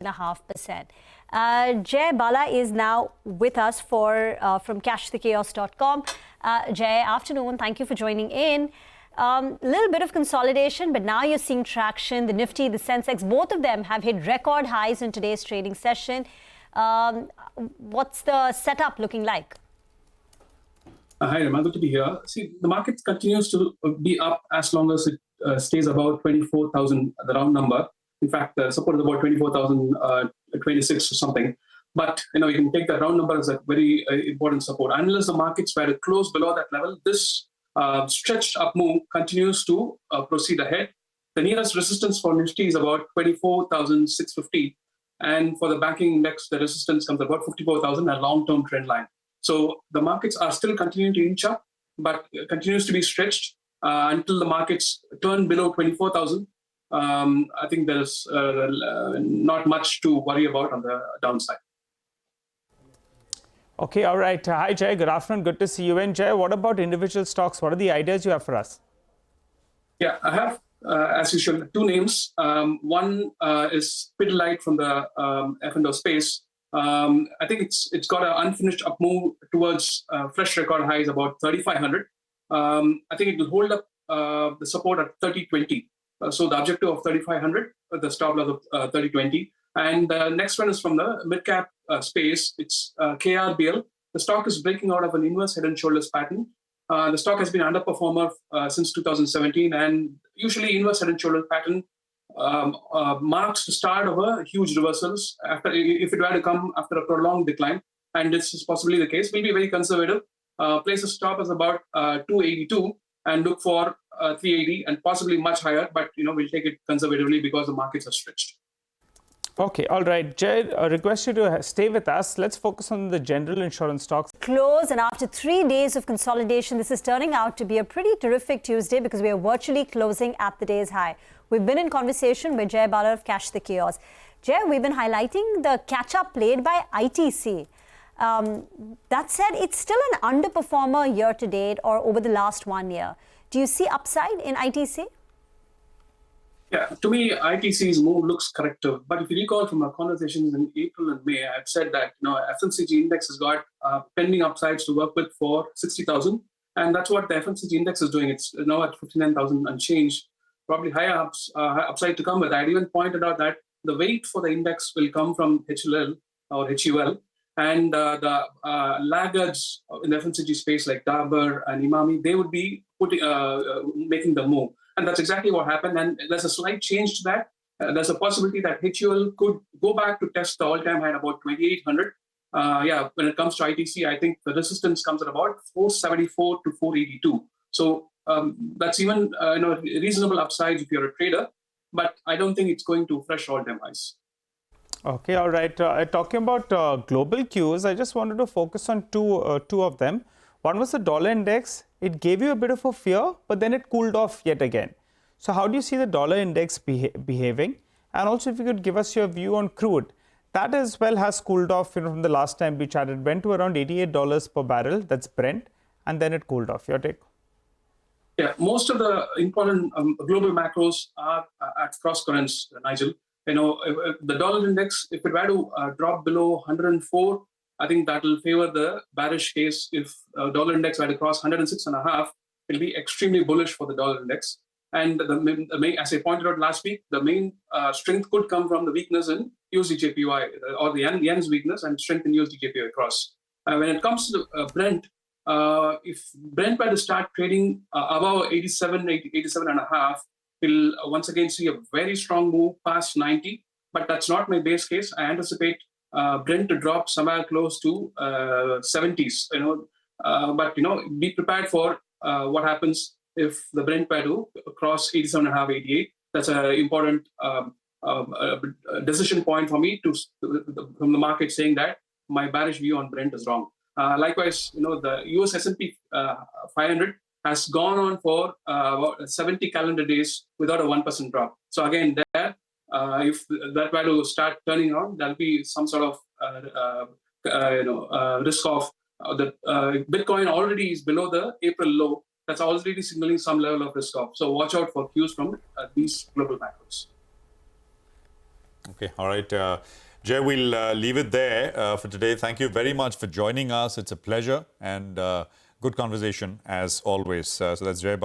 0.5%. Jay, Bala is now with us from cashthechaos.com. Jay, afternoon. Thank you for joining in. Little bit of consolidation, but now you're seeing traction. The Nifty, the sensex, both of them have hit record highs in today's trading session. What's the setup looking like? Hi, Rama. Good to be here. See, the market continues to be up as long as it stays above 24,000, the round number. In fact, support is about 24,026 or something. But, you can take that round number as a very important support. Unless the markets were to close below that level, this stretched up move continues to proceed ahead. The nearest resistance for Nifty is about 24,650. And for the banking index, the resistance comes about 54,000, a long-term trend line. So the markets are still continuing to inch up, but continues to be stretched until the markets turn below 24,000. I think there's not much to worry about on the downside. Okay, all right. Hi, Jay. Good afternoon. Good to see you. And Jay, what about individual stocks? What are the ideas you have for us? Yeah, I have, as usual, two names. One is Pidilite from the F&O space. I think it's got an unfinished up move towards fresh record highs about 3,500. I think it will hold up the support at 3020. So the objective of 3,500, the stop loss of 3020. And the next one is from the mid-cap space. It's KRBL. The stock is breaking out of an inverse head and shoulders pattern. The stock has been underperformer since 2017, and usually inverse head and shoulders pattern marks the start of a huge reversals if it were to come after a prolonged decline, and this is possibly the case. We'll be very conservative. Place a stop as about 282 and look for 380 and possibly much higher, but we'll take it conservatively because the markets are stretched. Okay, all right. Jay, I request you to stay with us. Let's focus on the general insurance stocks. Close, and after 3 days of consolidation, this is turning out to be a pretty terrific Tuesday because we are virtually closing at the day's high. We've been in conversation with Jay Bala of Cash the Chaos. Jay, we've been highlighting the catch-up played by ITC. That said, it's still an underperformer year to date or over the last 1 year. Do you see upside in ITC? Yeah, to me, ITC's move looks corrective. But if you recall from our conversations in April and May, I've said that FMCG index has got pending upsides to work with for 60,000, and that's what the FMCG index is doing. It's now at 59,000 unchanged. Probably higher upside to come with. I'd even pointed out that the weight for the index will come from HUL, and the laggards in the FMCG space like Dabur and Imami, they would be making the move. And that's exactly what happened. And there's a slight change to that. There's a possibility that HUL could go back to test the all-time high at about 2,800. When it comes to ITC, I think the resistance comes at about 474 to 482. So that's even reasonable upsides if you're a trader. But I don't think it's going to fresh all-time highs. Okay, all right. Talking about global cues, I just wanted to focus on two of them. One was the dollar index. It gave you a bit of a fear, but then it cooled off yet again. So how do you see the dollar index behaving? And also if you could give us your view on crude. That as well has cooled off from the last time we chatted. Went to around $88 per barrel. That's Brent. And then it cooled off. Your take? Yeah, most of the important global macros are at cross currents, Nigel. If the dollar index, if it were to drop below 104, I think that will favor the bearish case. If dollar index were to cross 106.5, it will be extremely bullish for the dollar index. And the main, as I pointed out last week, the main strength could come from the weakness in USD/JPY or the yen's weakness and strength in USD/JPY cross. When it comes to Brent, if Brent were to start trading above 87.5, we'll once again see a very strong move past 90. But that's not my base case. I anticipate Brent to drop somewhere close to 70s. But be prepared for what happens if the Brent were to cross 87.5, 88. That's an important decision point for me from the market saying that my bearish view on Brent is wrong. Likewise, the US S&P 500 has gone on for about 70 calendar days without a 1% drop. So again, there, if that were to start turning on, there'll be some sort of risk of the Bitcoin already is below the April low. That's already signaling some level of risk off. So watch out for cues from these global macros. Okay, all right. Jay, we'll leave it there for today. Thank you very much for joining us. It's a pleasure and good conversation as always. So that's Jay.